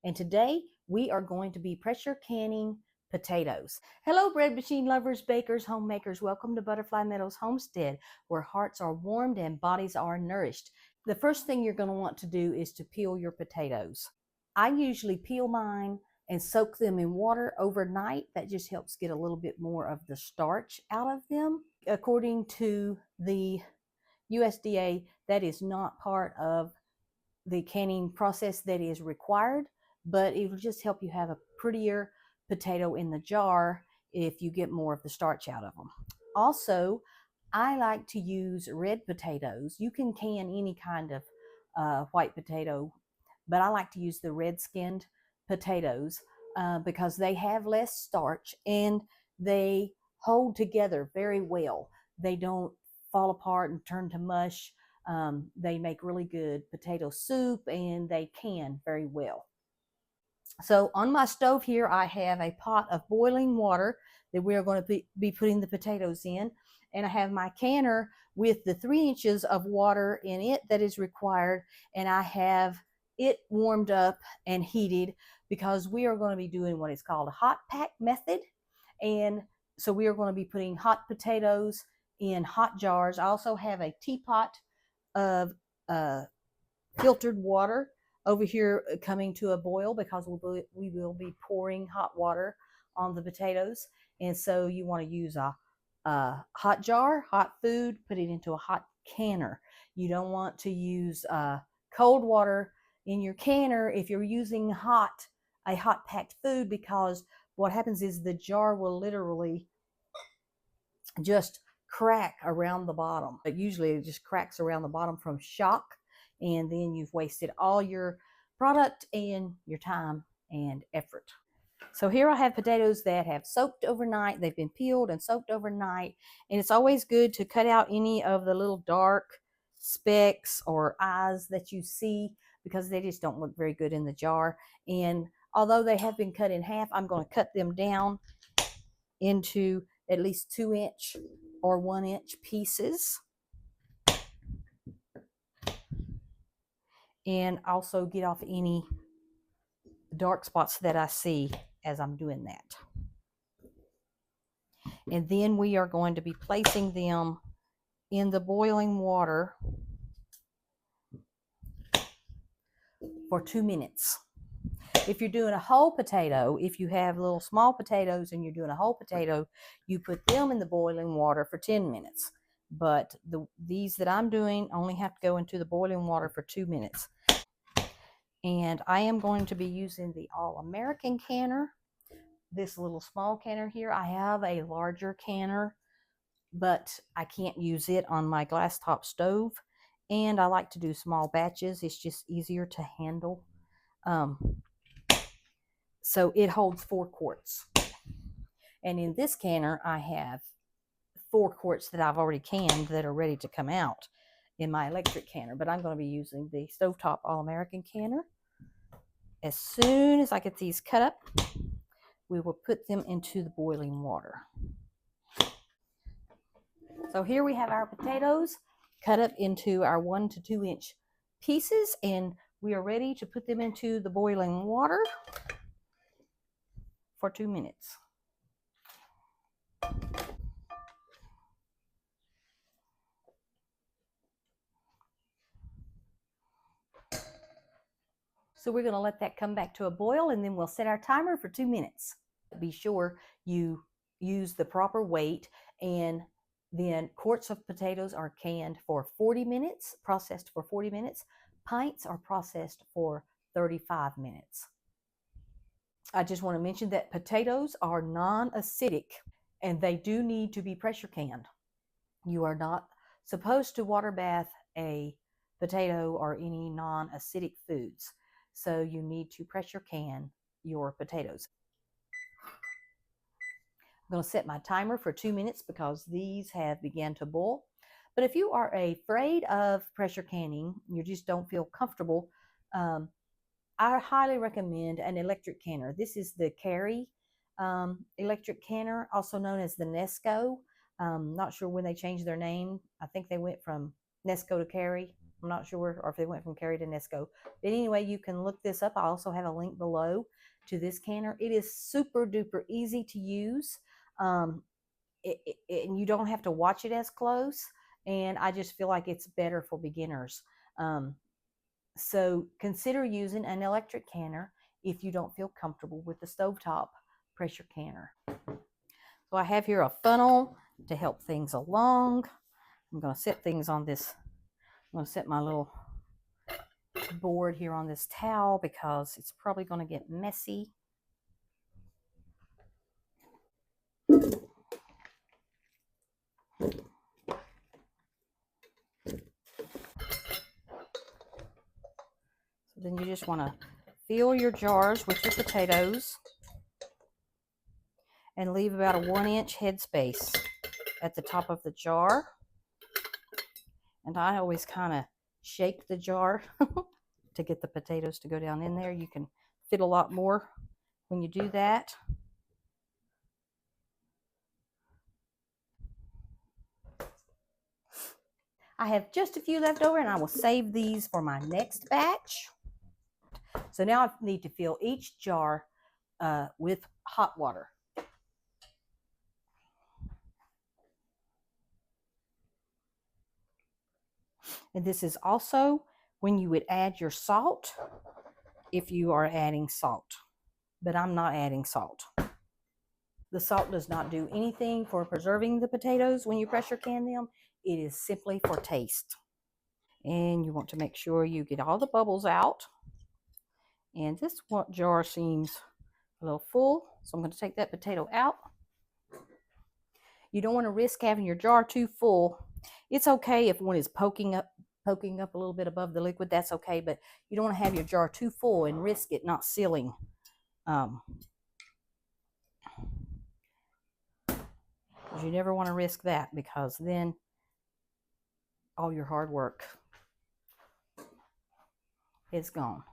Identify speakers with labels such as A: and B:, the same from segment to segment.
A: and today we are going to be pressure canning potatoes. Hello bread machine lovers, bakers, homemakers. Welcome to Butterfly Meadows Homestead, where hearts are warmed and bodies are nourished. The first thing you're going to want to do is to peel your potatoes. I usually peel mine and soak them in water overnight. That just helps get a little bit more of the starch out of them. According to the USDA, that is not part of the canning process that is required, but it will just help you have a prettier potato in the jar if you get more of the starch out of them. Also, I like to use red potatoes. You can can any kind of white potato, but I like to use the red skinned potatoes because they have less starch and they hold together very well. They don't fall apart and turn to mush. They make really good potato soup and they can very well. So on my stove here, I have a pot of boiling water that we are going to be putting the potatoes in. And I have my canner with the 3 inches of water in it that is required. And I have it warmed up and heated because we are going to be doing what is called a hot pack method. And so we are going to be putting hot potatoes in hot jars. I also have a teapot of filtered water over here coming to a boil because we will be pouring hot water on the potatoes. And so you want to use a hot jar, hot food, put it into a hot canner. You don't want to use cold water in your canner if you're using a hot packed food, because what happens is the jar will literally just crack around the bottom. But usually it just cracks around the bottom from shock, and then you've wasted all your product and your time and effort. So here I have potatoes that have soaked overnight. They've been peeled and soaked overnight, and it's always good to cut out any of the little dark specks or eyes that you see because they just don't look very good in the jar. And although they have been cut in half, I'm going to cut them down into at least 2-inch or 1-inch pieces, and also get off any dark spots that I see as I'm doing that. And then we are going to be placing them in the boiling water for 2 minutes. If you're doing a whole potato, if you have little small potatoes and you're doing a whole potato, you put them in the boiling water for 10 minutes. But these that I'm doing only have to go into the boiling water for 2 minutes. And I am going to be using the All-American canner, this little small canner here. I have a larger canner, but I can't use it on my glass top stove. And I like to do small batches. It's just easier to handle. So it holds 4 quarts. And in this canner, I have 4 quarts that I've already canned that are ready to come out in my electric canner. But I'm going to be using the stovetop All-American canner. As soon as I get these cut up, we will put them into the boiling water. So here we have our potatoes cut up into our 1 to 2 inch pieces, and we are ready to put them into the boiling water for 2 minutes. So we're going to let that come back to a boil, and then we'll set our timer for 2 minutes. Be sure you use the proper weight, and then quarts of potatoes are canned for 40 minutes, processed for 40 minutes. Pints are processed for 35 minutes. I just want to mention that potatoes are non-acidic, and they do need to be pressure canned. You are not supposed to water bath a potato or any non-acidic foods. So you need to pressure can your potatoes. I'm going to set my timer for 2 minutes because these have begun to boil. But if you are afraid of pressure canning, you just don't feel comfortable, I highly recommend an electric canner. This is the Carry electric canner, also known as the Nesco. Not sure when they changed their name. I think they went from Nesco to Carry. I'm not sure, or if they went from Carrie to Nesco. But anyway, you can look this up. I also have a link below to this canner. It is super duper easy to use. And you don't have to watch it as close. And I just feel like it's better for beginners. So consider using an electric canner if you don't feel comfortable with the stovetop pressure canner. So I have here a funnel to help things along. I'm going to set things on this. I'm going to set my little board here on this towel because it's probably going to get messy. So then you just want to fill your jars with your potatoes and leave about a 1-inch headspace at the top of the jar. And I always kind of shake the jar to get the potatoes to go down in there. You can fit a lot more when you do that. I have just a few left over, and I will save these for my next batch. So now I need to fill each jar with hot water. And this is also when you would add your salt, if you are adding salt. But I'm not adding salt. The salt does not do anything for preserving the potatoes when you pressure can them. It is simply for taste. And you want to make sure you get all the bubbles out. And this jar seems a little full, so I'm going to take that potato out. You don't want to risk having your jar too full. It's okay if one is poking up a little bit above the liquid. That's okay, but you don't want to have your jar too full and risk it not sealing. You never want to risk that, because then all your hard work is gone.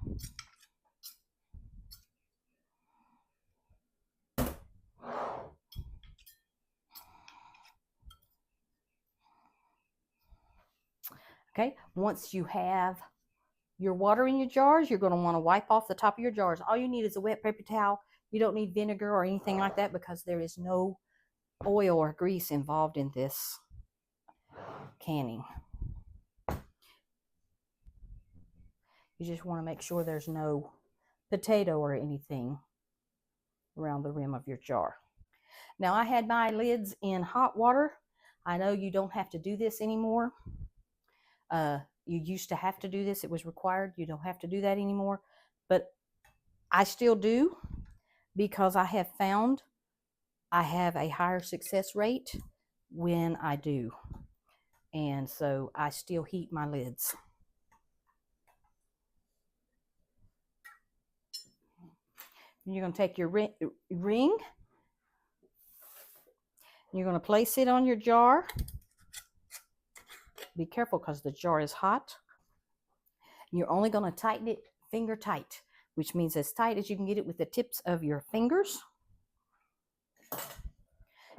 A: Okay, once you have your water in your jars, you're going to want to wipe off the top of your jars. All you need is a wet paper towel. You don't need vinegar or anything like that, because there is no oil or grease involved in this canning. You just want to make sure there's no potato or anything around the rim of your jar. Now, I had my lids in hot water. I know you don't have to do this anymore. You used to have to do this. It was required. You don't have to do that anymore. But I still do, because I have found I have a higher success rate when I do. And so I still heat my lids. You're going to take your ring. You're going to place it on your jar. Be careful, because the jar is hot. You're only going to tighten it finger tight, which means as tight as you can get it with the tips of your fingers.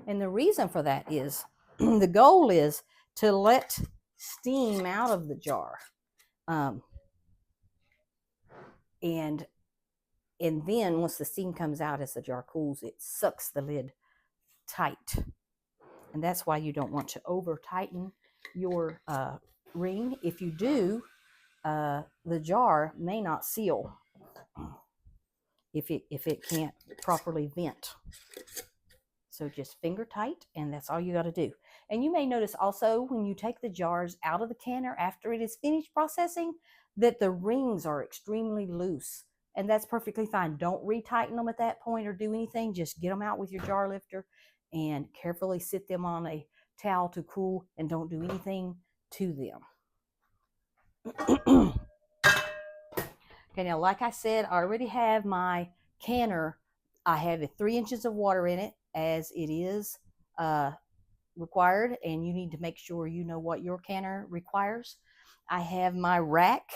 A: And the reason for that is the goal is to let steam out of the jar. And then once the steam comes out as the jar cools, it sucks the lid tight. And that's why you don't want to over tighten your ring. If you do, the jar may not seal if it can't properly vent. So just finger tight, and that's all you got to do. And you may notice also, when you take the jars out of the canner after it is finished processing, that the rings are extremely loose. And that's perfectly fine. Don't retighten them at that point or do anything. Just get them out with your jar lifter and carefully sit them on a towel to cool, and don't do anything to them. Okay, now like I said, I already have my canner. I have 3 inches of water in it, as it is required, and you need to make sure you know what your canner requires. I have my rack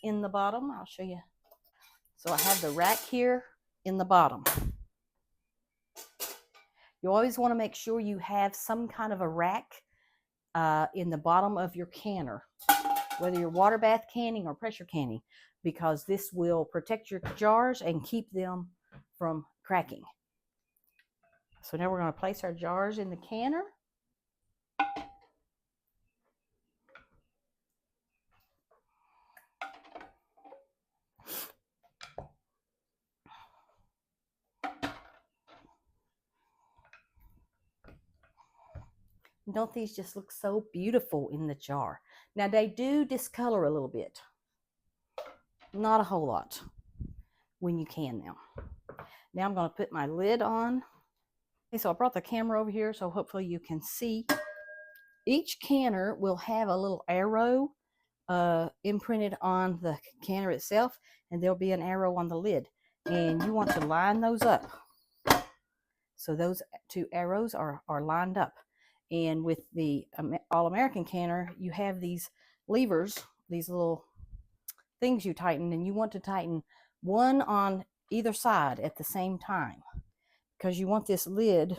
A: in the bottom. I'll show you. So I have the rack here in the bottom. You always want to make sure you have some kind of a rack in the bottom of your canner. whether you're water bath canning or pressure canning, because this will protect your jars and keep them from cracking. So now we're going to place our jars in the canner. Don't these just look so beautiful in the jar? Now they do discolor a little bit. Not a whole lot when you can now. Now I'm going to put my lid on. Okay, so I brought the camera over here so hopefully you can see. Each canner will have a little arrow imprinted on the canner itself, and there'll be an arrow on the lid. And you want to line those up. So those two arrows are lined up. And with the All-American canner, you have these levers, these little things you tighten, and you want to tighten one on either side at the same time, because you want this lid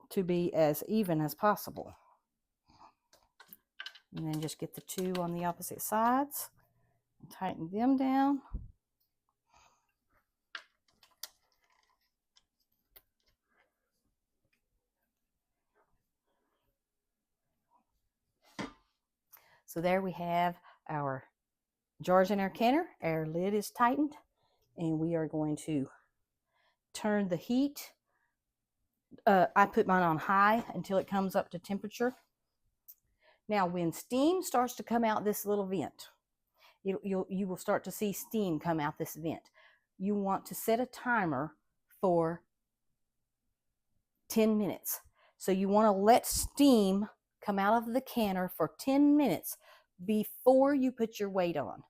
A: to be as even as possible. And then just get the two on the opposite sides and tighten them down. So there we have our jars in our canner. Our lid is tightened, and we are going to turn the heat. I put mine on high until it comes up to temperature. Now, when steam starts to come out this little vent, you will start to see steam come out this vent. You want to set a timer for 10 minutes. So you want to let steam come out of the canner for 10 minutes before you put your weight on.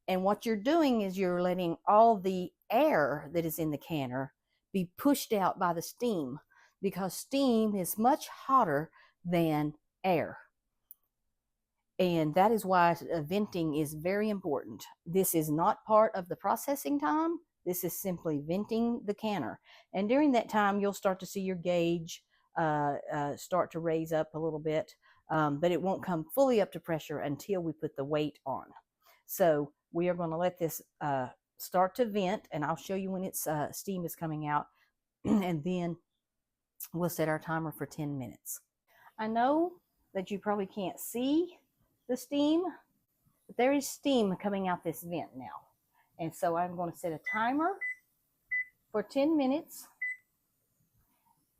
A: And what you're doing is you're letting all the air that is in the canner be pushed out by the steam, because steam is much hotter than air. And that is why venting is very important. This is not part of the processing time. This is simply venting the canner. And during that time, you'll start to see your gauge start to raise up a little bit, but it won't come fully up to pressure until we put the weight on. So we are going to let this start to vent, and I'll show you when its steam is coming out, and then we'll set our timer for 10 minutes. I know that you probably can't see the steam, but there is steam coming out this vent now. And so I'm going to set a timer for 10 minutes.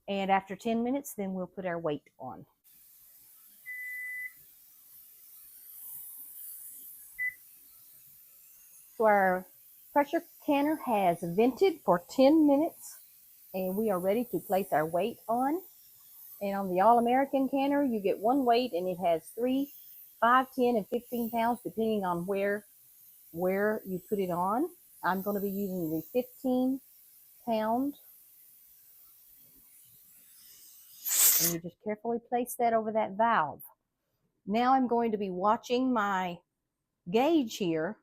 A: And after 10 minutes, then we'll put our weight on. So our pressure canner has vented for 10 minutes, and we are ready to place our weight on. And on the All-American canner, you get one weight, and it has 3, 5, 10, and 15 pounds, depending on where you put it on. I'm going to be using the 15 pound. And you just carefully place that over that valve. Now I'm going to be watching my gauge here,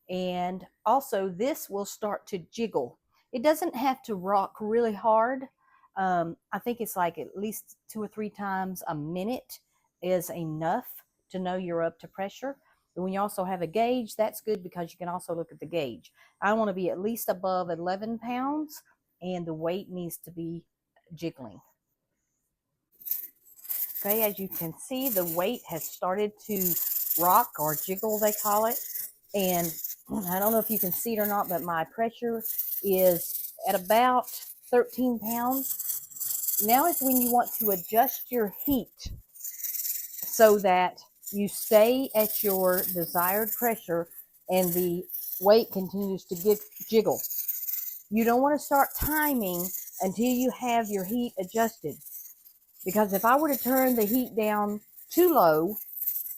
A: and also this will start to jiggle. It doesn't have to rock really hard. I think it's like at least 2 or 3 times a minute is enough to know you're up to pressure. But when you also have a gauge, that's good, because you can also look at the gauge. I want to be at least above 11 pounds, and the weight needs to be jiggling. Okay, as you can see, the weight has started to rock, or jiggle, they call it. And I don't know if you can see it or not, but my pressure is at about 13 pounds. Now is when you want to adjust your heat so that you stay at your desired pressure and the weight continues to jiggle. You don't want to start timing until you have your heat adjusted, because if I were to turn the heat down too low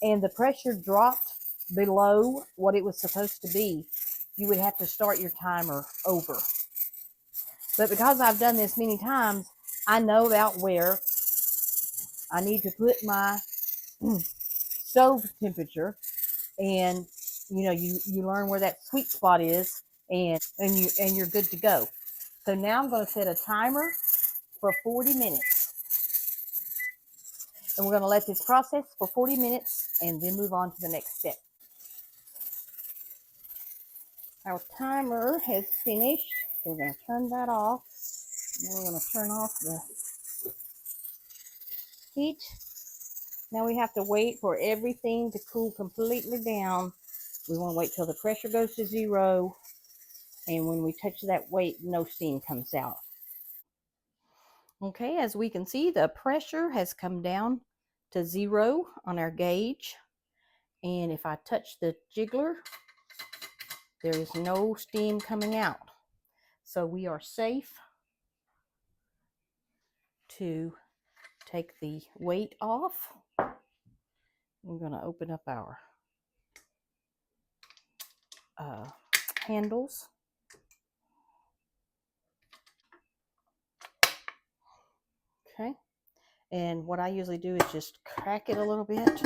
A: and the pressure dropped below what it was supposed to be, you would have to start your timer over. But because I've done this many times, I know about where I need to put my stove temperature, and you learn where that sweet spot is, and you're good to go. So now I'm going to set a timer for 40 minutes. And we're going to let this process for 40 minutes and then move on to the next step. Our timer has finished. So we're going to turn that off. Then we're going to turn off the heat. Now we have to wait for everything to cool completely down. We want to wait till the pressure goes to 0. And when we touch that weight, no steam comes out. Okay, as we can see, the pressure has come down to 0 on our gauge. And if I touch the jiggler, there is no steam coming out. So we are safe to take the weight off. I'm going to open up our handles. Okay. And what I usually do is just crack it a little bit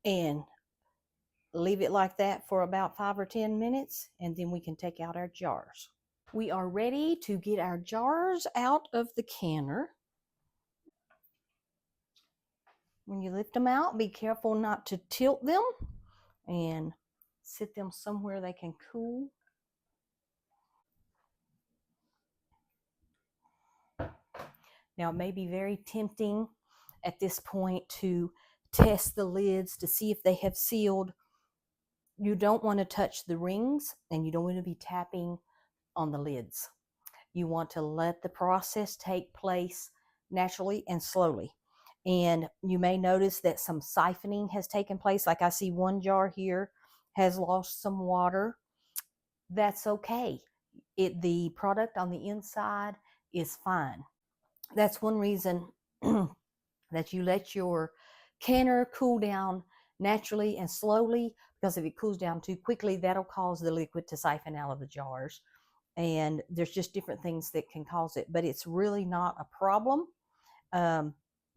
A: and leave it like that for about 5 or 10 minutes, and then we can take out our jars. We are ready to get our jars out of the canner. When you lift them out, be careful not to tilt them and sit them somewhere they can cool. Now, it may be very tempting at this point to test the lids to see if they have sealed. You don't want to touch the rings, and you don't want to be tapping on the lids. You want to let the process take place naturally and slowly. And you may notice that some siphoning has taken place. Like I see one jar here has lost some water. That's okay. The product on the inside is fine. That's one reason that you let your canner cool down naturally and slowly, because if it cools down too quickly, that'll cause the liquid to siphon out of the jars. And there's just different things that can cause it, but it's really not a problem.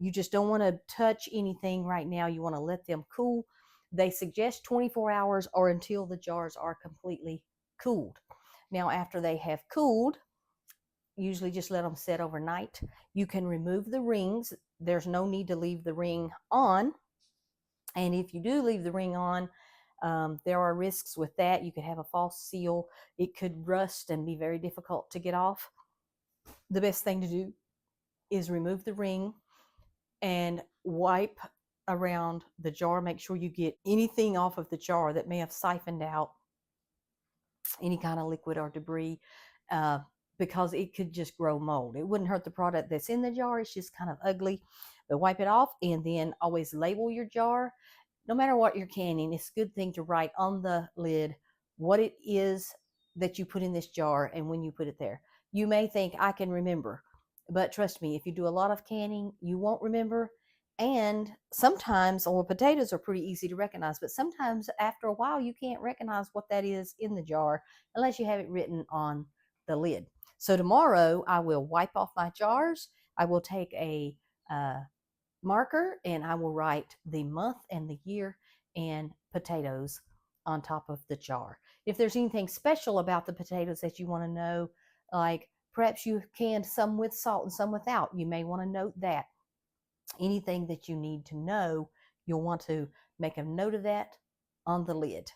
A: You just don't want to touch anything right now. You want to let them cool. They suggest 24 hours or until the jars are completely cooled. Now, after they have cooled, usually just let them set overnight. You can remove the rings. There's no need to leave the ring on. And if you do leave the ring on, there are risks with that. You could have a false seal. It could rust and be very difficult to get off. The best thing to do is remove the ring and wipe around the jar. Make sure you get anything off of the jar that may have siphoned out any kind of liquid or debris, because it could just grow mold. It wouldn't hurt the product that's in the jar. It's just kind of ugly. But wipe it off, and then always label your jar. No matter what you're canning, it's a good thing to write on the lid what it is that you put in this jar and when you put it there. You may think, I can remember, but trust me, if you do a lot of canning, you won't remember. And sometimes, well, potatoes are pretty easy to recognize, but sometimes after a while, you can't recognize what that is in the jar unless you have it written on the lid. So tomorrow, I will wipe off my jars. I will take a marker and I will write the month and the year and potatoes on top of the jar. If there's anything special about the potatoes that you want to know, like perhaps you canned some with salt and some without, you may want to note that. Anything that you need to know, you'll want to make a note of that on the lid.